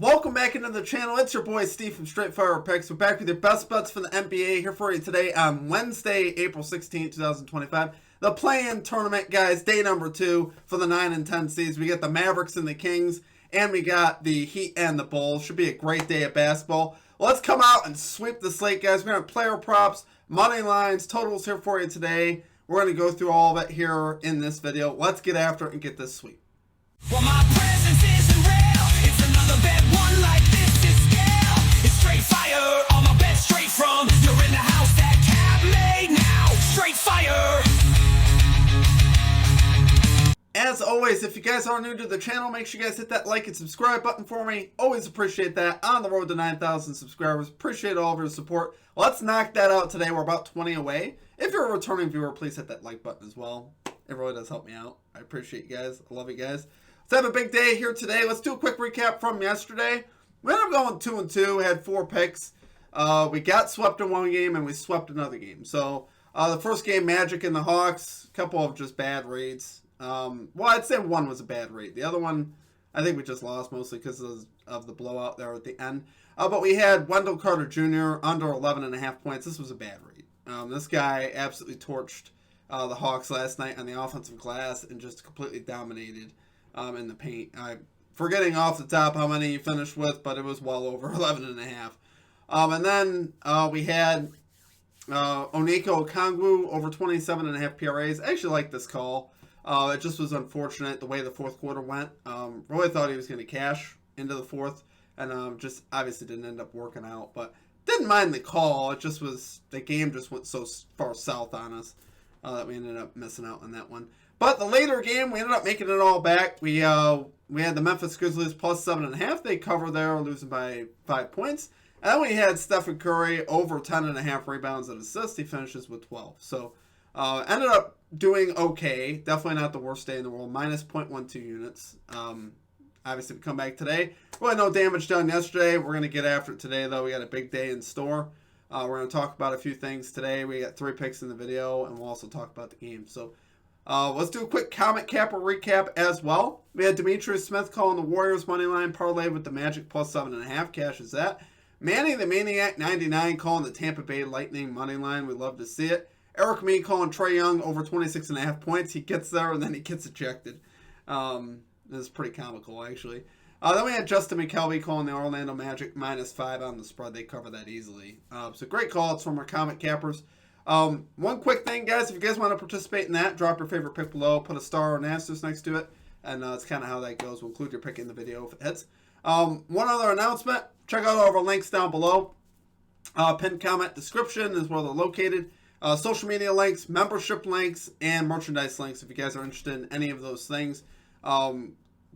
Welcome back into the channel. It's your boy Steve from Straight Fire Picks. We're back with your best bets for the NBA here for you today on Wednesday, April 16, 2025. The play-in tournament, guys, day number 2 for the 9 and 10 seeds. We got the Mavericks and the Kings, and we got the Heat and the Bulls. Should be a great day of basketball. Let's come out and sweep the slate, guys. We're going to have player props, money lines, totals here for you today. We're going to go through all of it here in this video. Let's get after it and get this sweep. Well, my presence isn't real. It's another bad one like this is scale. It's straight fire. All my bets straight from. You're in the house that cab made now. Straight fire. As always, if you guys are new to the channel, make sure you guys hit that like and subscribe button for me. Always appreciate that. On the road to 9,000 subscribers. Appreciate all of your support. Let's knock that out today. We're about 20 away. If you're a returning viewer, please hit that like button as well. It really does help me out. I appreciate you guys. I love you guys. Let's have a big day here today. Let's do a quick recap from yesterday. We ended up going 2-2, had 4 picks. We got swept in one game and we swept another game. So the first game, Magic and the Hawks, a couple of just bad reads. Well, I'd say one was a bad read. The other one, I think we just lost mostly because of the blowout there at the end. But we had Wendell Carter Jr. under 11.5 points. This was a bad read. This guy absolutely torched the Hawks last night on the offensive glass and just completely dominated in the paint. Forgetting off the top how many he finished with, but it was well over 11.5. And then we had Oniko Okongwu over 27.5 PRAs. I actually like this call. It just was unfortunate the way the fourth quarter went. Really thought he was going to cash into the fourth, and just obviously didn't end up working out. But didn't mind the call. It just was, the game just went so far south on us that we ended up missing out on that one. But the later game, we ended up making it all back. We had the Memphis Grizzlies plus 7.5. They cover there, losing by 5 points. And then we had Stephen Curry over 10.5 rebounds and assists. He finishes with 12. So ended up doing okay. Definitely not the worst day in the world. Minus 0.12 units. Obviously, we come back today. Really no damage done yesterday. We're going to get after it today, though. We got a big day in store. We're going to talk about a few things today. We got 3 picks in the video, and we'll also talk about the game. So let's do a quick comment cap or recap as well. We had Demetrius Smith calling the Warriors money line parlay with the Magic plus 7.5. Cashes that. Manny the Maniac 99 calling the Tampa Bay Lightning money line. We love to see it. Eric Me calling Trae Young over 26.5 points. He gets there and then he gets ejected. This is pretty comical, actually. Then we had Justin McKelvey calling the Orlando Magic minus 5 on the spread. They cover that easily. So great calls from our comment cappers. One quick thing, guys. If you guys want to participate in that, drop your favorite pick below. Put a star or an asterisk next to it. And that's kind of how that goes. We'll include your pick in the video if it hits. One other announcement. Check out all of our links down below. Pinned comment description is where they're located. Social media links, membership links, and merchandise links if you guys are interested in any of those things.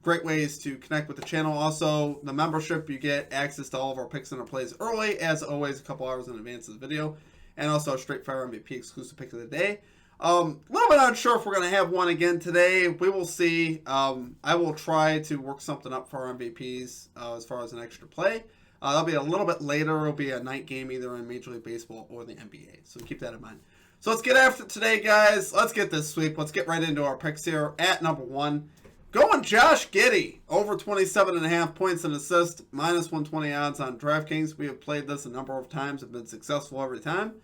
Great ways to connect with the channel. Also, the membership, you get access to all of our picks and our plays early, as always, a couple hours in advance of the video. And also a Straight Fire MVP exclusive pick of the day. A little bit unsure if we're going to have one again today. We will see. I will try to work something up for our MVPs as far as an extra play. That'll be a little bit later. It'll be a night game either in Major League Baseball or the NBA. So keep that in mind. So let's get after it today, guys. Let's get this sweep. Let's get right into our picks here at number 1. Going Josh Giddey, over 27.5 points and assists, minus 120 odds on DraftKings. We have played this a number of times and been successful every time.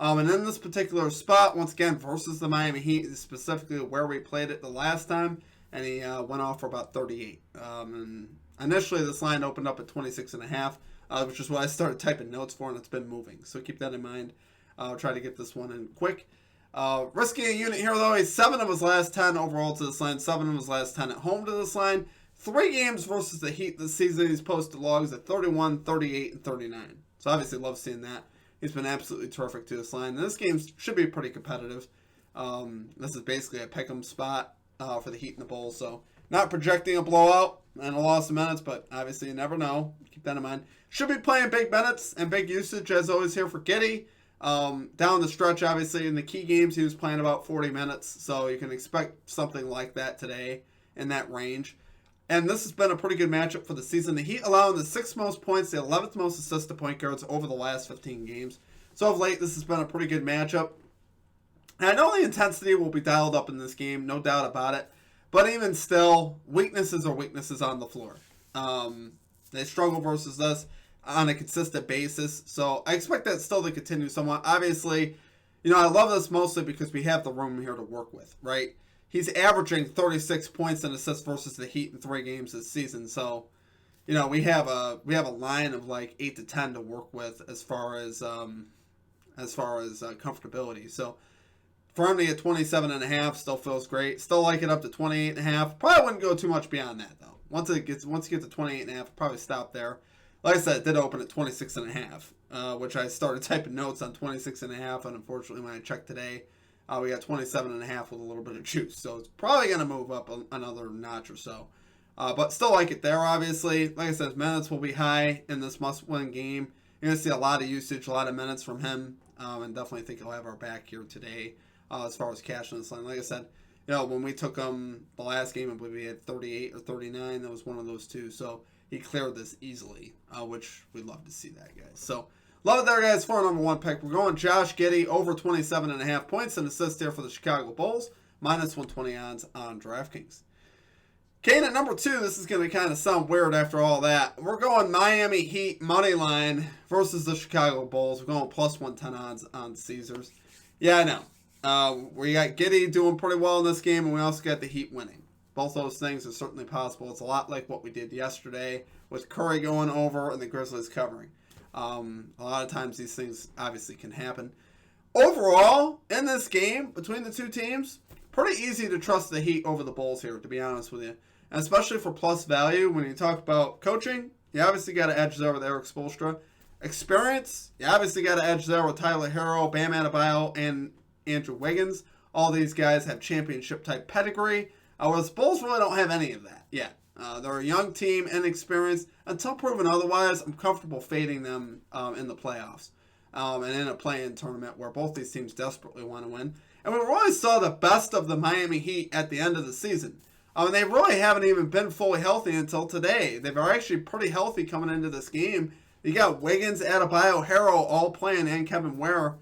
And in this particular spot, once again, versus the Miami Heat, is specifically where we played it the last time, and he went off for about 38. And initially, this line opened up at 26.5, which is what I started typing notes for, and it's been moving. So keep that in mind. I'll try to get this one in quick. Risking a unit here, though. He's 7 of his last 10 overall to this line, 7 of his last 10 at home to this line. 3 games versus the Heat this season. He's posted logs at 31, 38, and 39. So obviously love seeing that. He's been absolutely terrific to this line. This game should be pretty competitive. This is basically a pick'em spot for the Heat and the Bulls. So not projecting a blowout and a loss of minutes, but obviously you never know. Keep that in mind. Should be playing big minutes and big usage as always here for Giddey. Down the stretch, obviously, in the key games, he was playing about 40 minutes, so you can expect something like that today in that range. And this has been a pretty good matchup for the season. The Heat allowing the 6th most points, the 11th most assists to point guards over the last 15 games. So of late, this has been a pretty good matchup. And I know the intensity will be dialed up in this game, no doubt about it. But even still, weaknesses are weaknesses on the floor. They struggle versus us on a consistent basis. So I expect that still to continue somewhat. Obviously, I love this mostly because we have the room here to work with, right? He's averaging 36 points and assists versus the Heat in 3 games this season. So, we have a line of like 8 to 10 to work with as far as comfortability. So for him to get 27.5 still feels great. Still like it up to 28.5. Probably wouldn't go too much beyond that though. Once you get to 28.5, probably stop there. Like I said, it did open at 26.5, which I started typing notes on 26.5, and unfortunately when I checked today, we got 27.5 with a little bit of juice. So it's probably going to move up another notch or so. But still like it there, obviously. Like I said, minutes will be high in this must-win game. You're going to see a lot of usage, a lot of minutes from him, and definitely think he'll have our back here today as far as cash in this line. Like I said, when we took him the last game, I believe we had 38 or 39. That was one of those two. So he cleared this easily, which we'd love to see that, guys. So love it there, guys, for our number 1 pick. We're going Josh Giddey over 27.5 points and assists here for the Chicago Bulls. Minus 120 odds on DraftKings. Kane at number 2, this is going to kind of sound weird after all that. We're going Miami Heat money line versus the Chicago Bulls. We're going plus 110 odds on Caesars. Yeah, I know. We got Giddey doing pretty well in this game, and we also got the Heat winning. Both those things are certainly possible. It's a lot like what we did yesterday with Curry going over and the Grizzlies covering. A lot of times these things obviously can happen. Overall, in this game, between the two teams, pretty easy to trust the Heat over the Bulls here, to be honest with you. And especially for plus value, when you talk about coaching, you obviously got to edge there with Eric Spoelstra. Experience, you obviously got to edge there with Tyler Herro, Bam Adebayo, and Andrew Wiggins. All these guys have championship-type pedigree. Whereas the Bulls really don't have any of that yet. They're a young team, inexperienced. Until proven otherwise, I'm comfortable fading them in the playoffs and in a play-in tournament where both these teams desperately want to win. And we really saw the best of the Miami Heat at the end of the season. They really haven't even been fully healthy until today. They were actually pretty healthy coming into this game. You got Wiggins, Adebayo, Herro all playing, and Kevin Ware.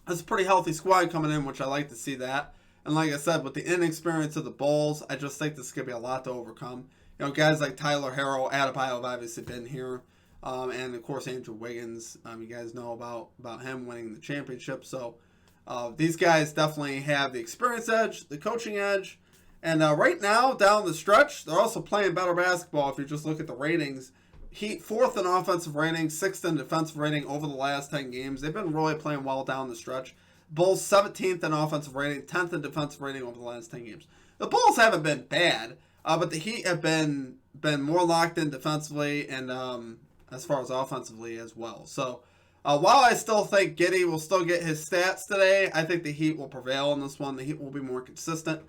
That's a pretty healthy squad coming in, which I like to see that. And like I said, with the inexperience of the Bulls, I just think this is going to be a lot to overcome. Guys like Tyler Herro, Adebayo have obviously been here. And, of course, Andrew Wiggins. You guys know about him winning the championship. So these guys definitely have the experience edge, the coaching edge. And right now, down the stretch, they're also playing better basketball if you just look at the ratings. Heat 4th in offensive rating, 6th in defensive rating over the last 10 games. They've been really playing well down the stretch. Bulls 17th in offensive rating, 10th in defensive rating over the last 10 games. The Bulls haven't been bad, but the Heat have been more locked in defensively and as far as offensively as well. So while I still think Giddey will still get his stats today, I think the Heat will prevail in this one. The Heat will be more consistent.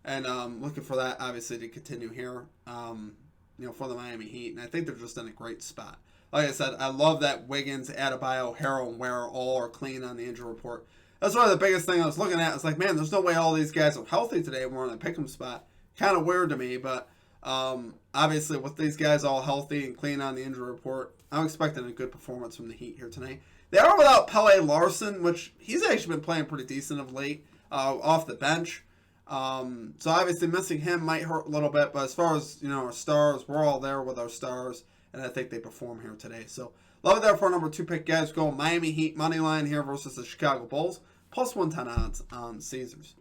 And looking for that, obviously, to continue here, for the Miami Heat. And I think they're just in a great spot. Like I said, I love that Wiggins, Adebayo, Herro, and Ware all are clean on the injury report. That's one of the biggest thing I was looking at. It's like, man, there's no way all these guys are healthy today and we're in a pick'em spot. Kind of weird to me, but obviously with these guys all healthy and clean on the injury report, I'm expecting a good performance from the Heat here tonight. They are without Pele Larson, which he's actually been playing pretty decent of late off the bench. So obviously missing him might hurt a little bit, but as far as, our stars, we're all there with our stars, and I think they perform here today. So love it there for our number 2 pick, guys. Go Miami Heat money line here versus the Chicago Bulls, plus 110 odds on Caesars.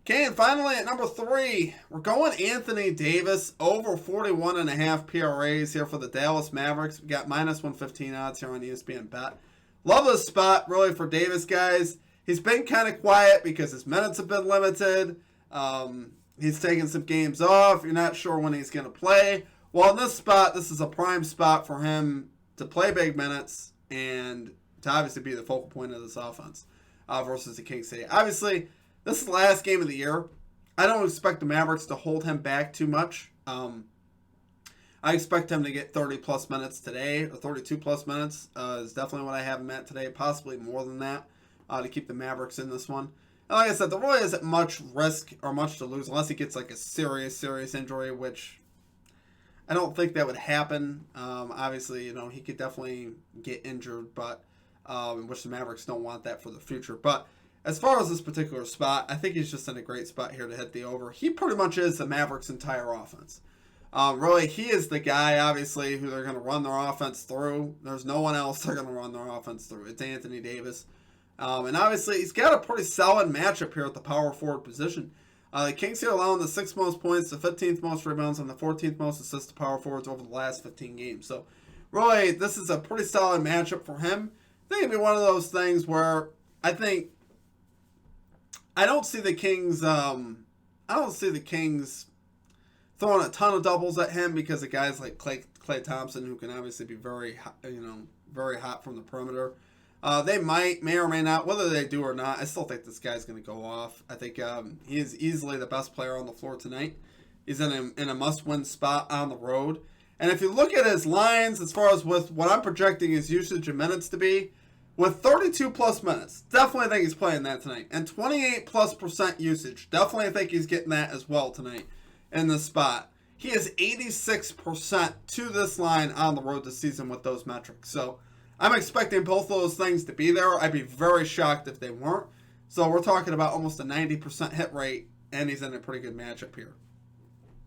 Okay, and finally at number 3, we're going Anthony Davis over 41.5 PRAs here for the Dallas Mavericks. We got minus 115 odds here on ESPN Bet. Love this spot really for Davis, guys. He's been kind of quiet because his minutes have been limited. He's taking some games off. You're not sure when he's going to play. Well, in this spot, this is a prime spot for him to play big minutes and to obviously be the focal point of this offense versus the Kings today. Obviously, this is the last game of the year. I don't expect the Mavericks to hold him back too much. I expect him to get 30-plus minutes today, or 32-plus minutes is definitely what I have him at today, possibly more than that. To keep the Mavericks in this one. And like I said, there really isn't much risk or much to lose unless he gets like a serious injury, which I don't think that would happen. Obviously, he could definitely get injured, but which the Mavericks don't want that for the future. But as far as this particular spot, I think he's just in a great spot here to hit the over. He pretty much is the Mavericks' entire offense. Really, he is the guy, obviously, who they're going to run their offense through. There's no one else they're going to run their offense through. It's Anthony Davis. And obviously, he's got a pretty solid matchup here at the power forward position. The Kings here allowing the 6th most points, the 15th most rebounds, and the 14th most assists to power forwards over the last 15 games. So, really, this is a pretty solid matchup for him. I think it'd be one of those things where I don't see the Kings throwing a ton of doubles at him because of guys like Klay Thompson, who can obviously be very hot from the perimeter. They may or may not, whether they do or not. I still think this guy's going to go off. I think he is easily the best player on the floor tonight. He's in a must-win spot on the road. And if you look at his lines, as far as with what I'm projecting his usage of minutes to be, with 32-plus minutes, definitely think he's playing that tonight. And 28+% usage, definitely think he's getting that as well tonight in this spot. He is 86% to this line on the road this season with those metrics. So I'm expecting both of those things to be there. I'd be very shocked if they weren't. So we're talking about almost a 90% hit rate, and he's in a pretty good matchup here.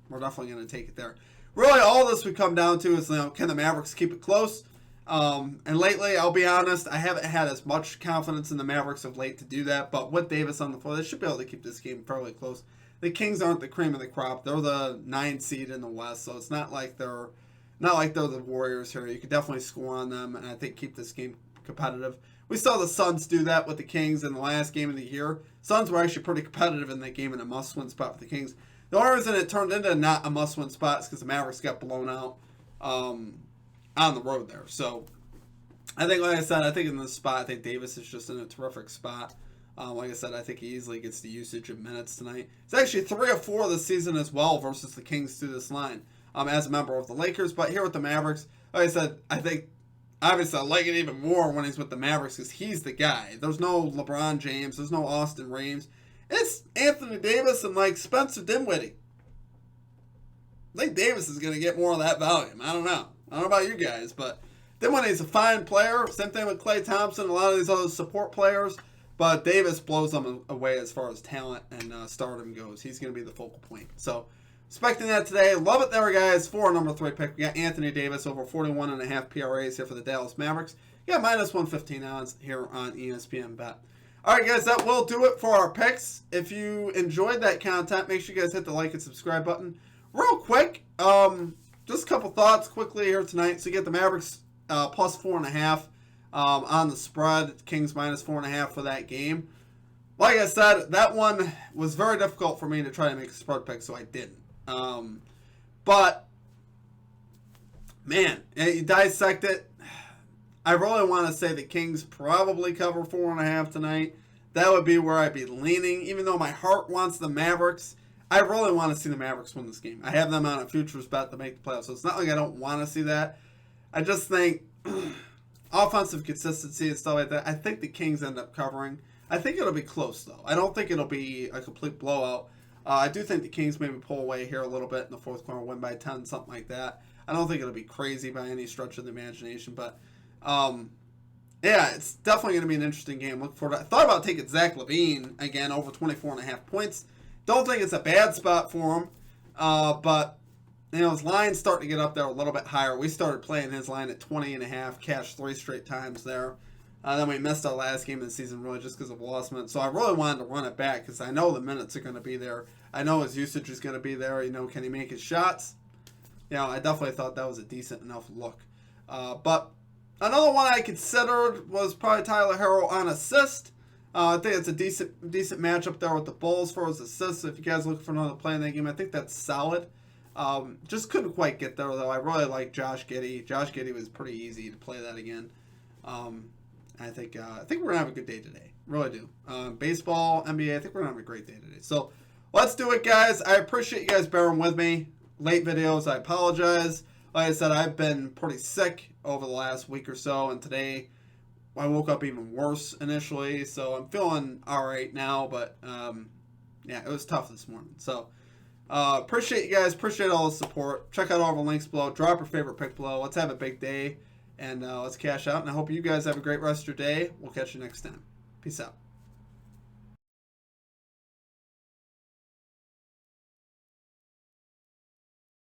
We're definitely going to take it there. Really, all this would come down to is, can the Mavericks keep it close? And lately, I'll be honest, I haven't had as much confidence in the Mavericks of late to do that. But with Davis on the floor, they should be able to keep this game fairly close. The Kings aren't the cream of the crop. They're the 9th seed in the West, so it's not like they're the Warriors here. You could definitely score on them, and I think keep this game competitive. We saw the Suns do that with the Kings in the last game of the year. Suns were actually pretty competitive in that game in a must-win spot for the Kings. The only reason it turned into not a must-win spot is because the Mavericks got blown out on the road there. So I think, like I said, I think in this spot, I think Davis is just in a terrific spot. Like I said, I think he easily gets the usage of minutes tonight. It's actually 3 of 4 this season as well versus the Kings through this line as a member of the Lakers. But here with the Mavericks, like I said, I think obviously I like it even more when he's with the Mavericks because he's the guy. There's no LeBron James. There's no Austin Reeves. It's Anthony Davis and like Spencer Dinwiddie. I think Davis is going to get more of that volume. I don't know about you guys, but Dinwiddie's a fine player. Same thing with Klay Thompson, a lot of these other support players. But Davis blows them away as far as talent and stardom goes. He's going to be the focal point. So, expecting that today. Love it there, guys. For a number 3 pick, we got Anthony Davis over 41.5 PRAs here for the Dallas Mavericks. You got minus 115 odds here on ESPN Bet. All right, guys, that will do it for our picks. If you enjoyed that content, make sure you guys hit the like and subscribe button. Real quick, just a couple thoughts quickly here tonight. So you get the Mavericks plus 4.5 on the spread. Kings minus 4.5 for that game. Like I said, that one was very difficult for me to try to make a spread pick, so I didn't. But, man, you dissect it. I really want to say the Kings probably cover 4.5 tonight. That would be where I'd be leaning. Even though my heart wants the Mavericks, I really want to see the Mavericks win this game. I have them on a futures bet to make the playoffs, so it's not like I don't want to see that. I just think offensive consistency and stuff like that, I think the Kings end up covering. I think it'll be close, though. I don't think it'll be a complete blowout. I do think the Kings maybe pull away here a little bit in the fourth quarter, win by 10, something like that. I don't think it'll be crazy by any stretch of the imagination, but yeah, it's definitely going to be an interesting game. Look forward to it. I thought about taking Zach LaVine again over 24.5 points. Don't think it's a bad spot for him, but his line's starting to get up there a little bit higher. We started playing his line at 20.5, cashed 3 straight times there. Then we missed our last game of the season really just because of lost minutes. So I really wanted to run it back because I know the minutes are going to be there. I know his usage is going to be there. Can he make his shots? I definitely thought that was a decent enough look. But another one I considered was probably Tyler Herro on assist. I think it's a decent matchup there with the Bulls for his assists. If you guys look for another play in that game, I think that's solid. Just couldn't quite get there, though. I really like Josh Giddey. Josh Giddey was pretty easy to play that again. I think we're going to have a good day today. Really do. Baseball, NBA, I think we're going to have a great day today. So let's do it, guys. I appreciate you guys bearing with me. Late videos, I apologize. Like I said, I've been pretty sick over the last week or so, and today I woke up even worse initially, so I'm feeling all right now, but yeah, it was tough this morning. So appreciate you guys. Appreciate all the support. Check out all the links below. Drop your favorite pick below. Let's have a big day. And let's cash out. And I hope you guys have a great rest of your day. We'll catch you next time. Peace out.